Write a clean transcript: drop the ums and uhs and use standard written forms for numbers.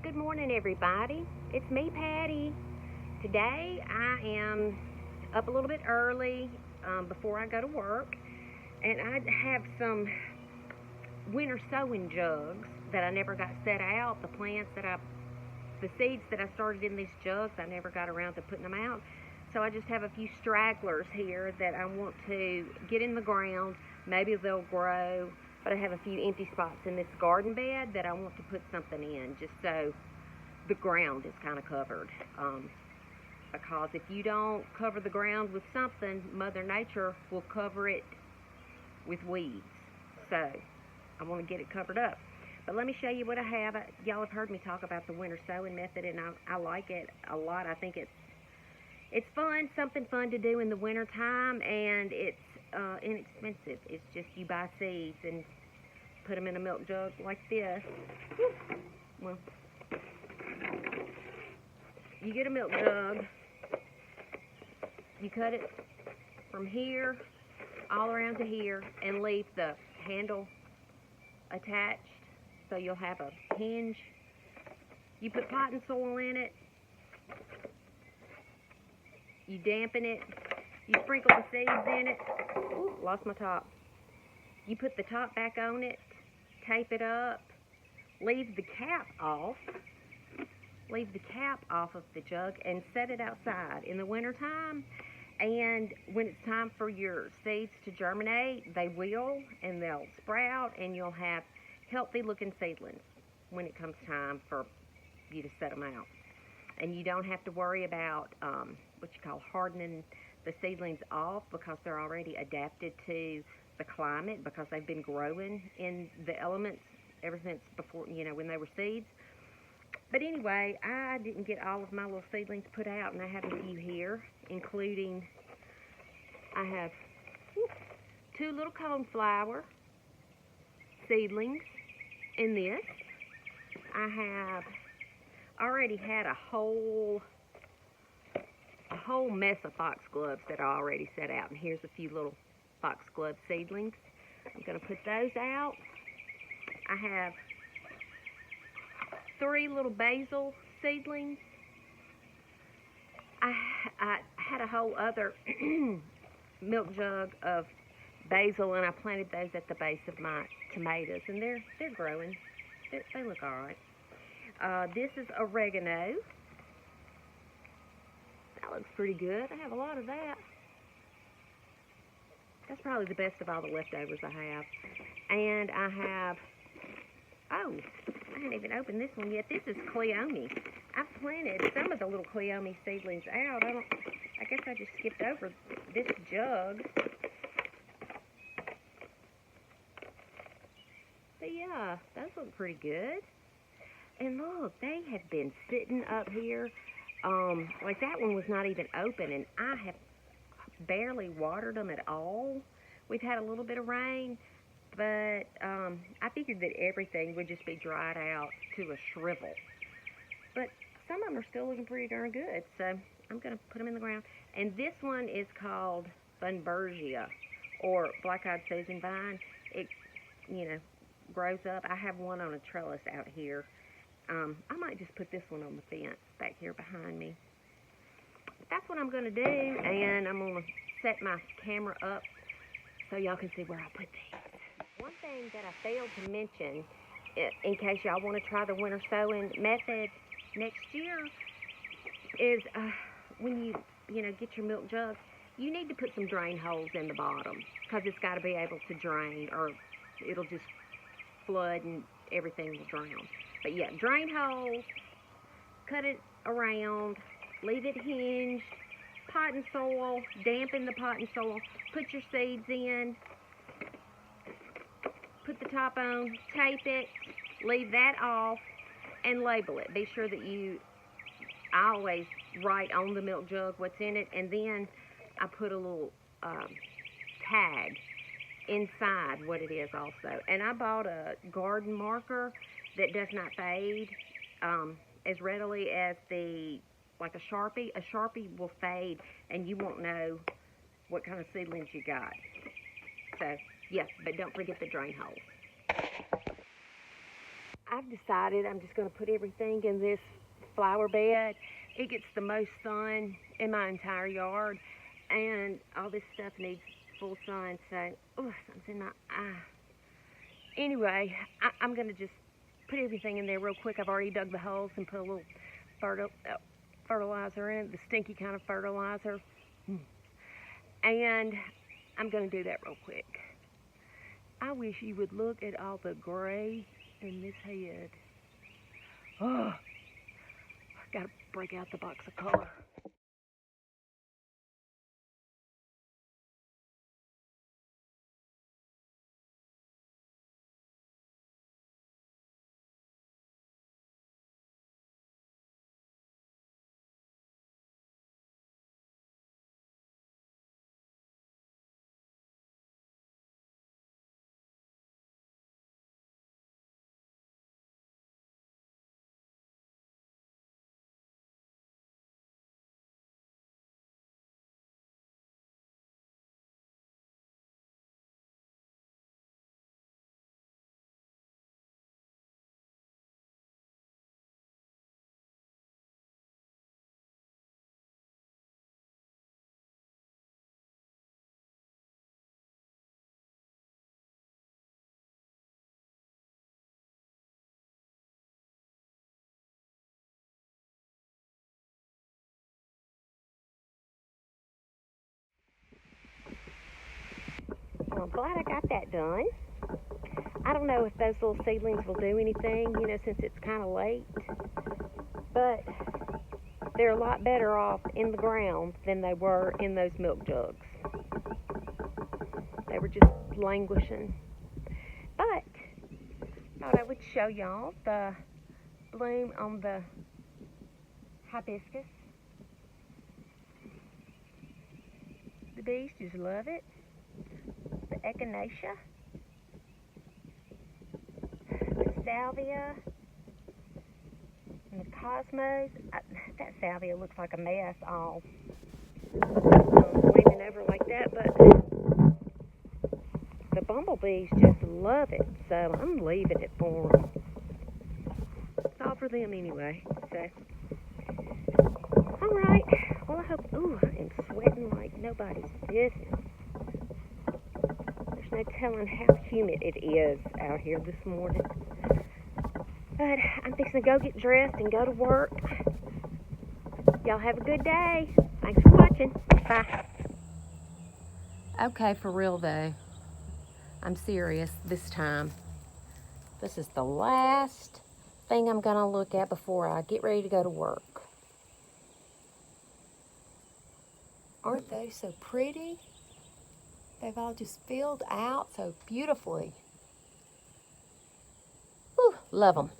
Good morning, everybody. It's me, Patty. Today I am up a little bit early before I go to work, and I have some winter sowing jugs that I never got set out. The seeds that I started in these jugs, I never got around to putting them out. So I just have a few stragglers here that I want to get in the ground. Maybe they'll grow. But I have a few empty spots in this garden bed that I want to put something in, just so the ground is kind of covered. Because if you don't cover the ground with something, Mother Nature will cover it with weeds. So I want to get it covered up. But let me show you what I have. Y'all have heard me talk about the winter sowing method, and I like it a lot. I think it's fun, something fun to do in the winter time, and it's inexpensive. It's just you buy seeds and put them in a milk jug like this. Well, you get a milk jug, you cut it from here all around to here and leave the handle attached so you'll have a hinge. You put potting soil in it, you dampen it, you sprinkle the seeds in it. Ooh, lost my top. You put the top back on it, tape it up, leave the cap off of the jug, and set it outside in the wintertime. And when it's time for your seeds to germinate, they will, and they'll sprout, and you'll have healthy looking seedlings when it comes time for you to set them out. And you don't have to worry about what you call hardening the seedlings off, because they're already adapted to the climate, because they've been growing in the elements ever since before, when they were seeds. But anyway, I didn't get all of my little seedlings put out, and I have a few here, including I have 2 little coneflower seedlings in this. I have already had a whole mess of foxgloves that I already set out, and here's a few little foxglove seedlings. I'm going to put those out. I have 3 little basil seedlings. I had a whole other milk jug of basil, and I planted those at the base of my tomatoes, and they're growing. They look all right. This is oregano. That looks pretty good. I have a lot of that. That's probably the best of all the leftovers I have. And I have, I haven't even opened this one yet. This is cleome. I've planted some of the little cleome seedlings out. I guess I just skipped over this jug. But yeah, those look pretty good. And look, they have been sitting up here. Like that one was not even open, and I have barely watered them at all. We've had a little bit of rain, but I figured that everything would just be dried out to a shrivel. But some of them are still looking pretty darn good, so I'm going to put them in the ground. And this one is called Funbergia, or black-eyed Susan vine. It, grows up. I have one on a trellis out here. I might just put this one on the fence back here behind me. That's what I'm going to do, and I'm going to set my camera up so y'all can see where I put these. One thing that I failed to mention, in case y'all want to try the winter sowing method next year, is when you get your milk jug, you need to put some drain holes in the bottom, because it's got to be able to drain, or it'll just flood and everything will drown. But yeah, drain holes, cut it around, leave it hinged, potting soil, dampen the potting soil, put your seeds in, put the top on, tape it, leave that off, and label it. Be sure that I always write on the milk jug what's in it, and then I put a little tag inside what it is also. And I bought a garden marker that does not fade as readily as like a Sharpie. A Sharpie will fade, and you won't know what kind of seedlings you got. So, yes, but don't forget the drain holes. I've decided I'm just going to put everything in this flower bed. It gets the most sun in my entire yard, and all this stuff needs full sun, so, something's in my eye. Anyway, I'm going to just put everything in there real quick. I've already dug the holes and put a little fertilizer in it, the stinky kind of fertilizer. And I'm going to do that real quick. I wish you would look at all the gray in this head. Oh, I got to break out the box of color. Well, I'm glad I got that done. I don't know if those little seedlings will do anything, since it's kind of late. But they're a lot better off in the ground than they were in those milk jugs. They were just languishing. But thought I would show y'all the bloom on the hibiscus. The bees just love it. The echinacea, the salvia, and the cosmos. That salvia looks like a mess all leaning over like that, but the bumblebees just love it, so I'm leaving it for them. It's all for them anyway, so. Alright, well I hope, I am sweating like nobody's business. There's no telling how humid it is out here this morning. But I'm fixing to go get dressed and go to work. Y'all have a good day. Thanks for watching. Bye. Okay, for real though. I'm serious this time. This is the last thing I'm going to look at before I get ready to go to work. Aren't they so pretty? They've all just filled out so beautifully. Whew, love them.